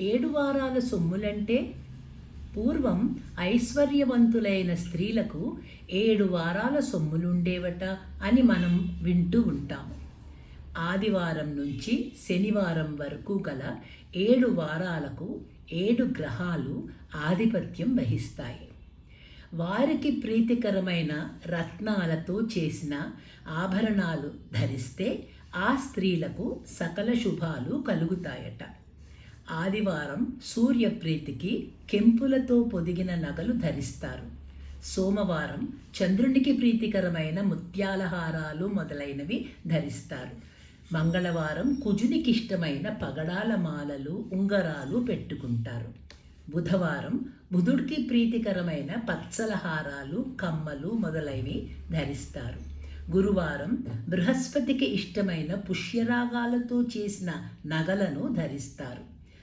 7 వారాల సొమ్ములంటే పూర్వం ఐశ్వర్యవంతులైన స్త్రీలకు 7 వారాల సొమ్ములుండేవట అని మనం వింటూ ఉంటాము. ఆదివారం నుంచి శనివారం వరకు గల 7 వారాలకు 7 గ్రహాలు ఆధిపత్యం వహిస్తాయి. వారికి ప్రీతికరమైన రత్నాలతో చేసిన ఆభరణాలు ధరిస్తే ఆ స్త్రీలకు సకల శుభాలు కలుగుతాయట. ఆదివారం సూర్యప్రీతికి కెంపులతో పొదిగిన నగలు ధరిస్తారు. సోమవారం చంద్రునికి ప్రీతికరమైన ముత్యాల హారాలు మొదలైనవి ధరిస్తారు. మంగళవారం కుజునికి ఇష్టమైన పగడాల మాలలు, ఉంగరాలు పెట్టుకుంటారు. బుధవారం బుధుడికి ప్రీతికరమైన పచ్చల హారాలు, కమ్మలు మొదలైనవి ధరిస్తారు. గురువారం బృహస్పతికి ఇష్టమైన పుష్యరాగాలతో చేసిన నగలను ధరిస్తారు.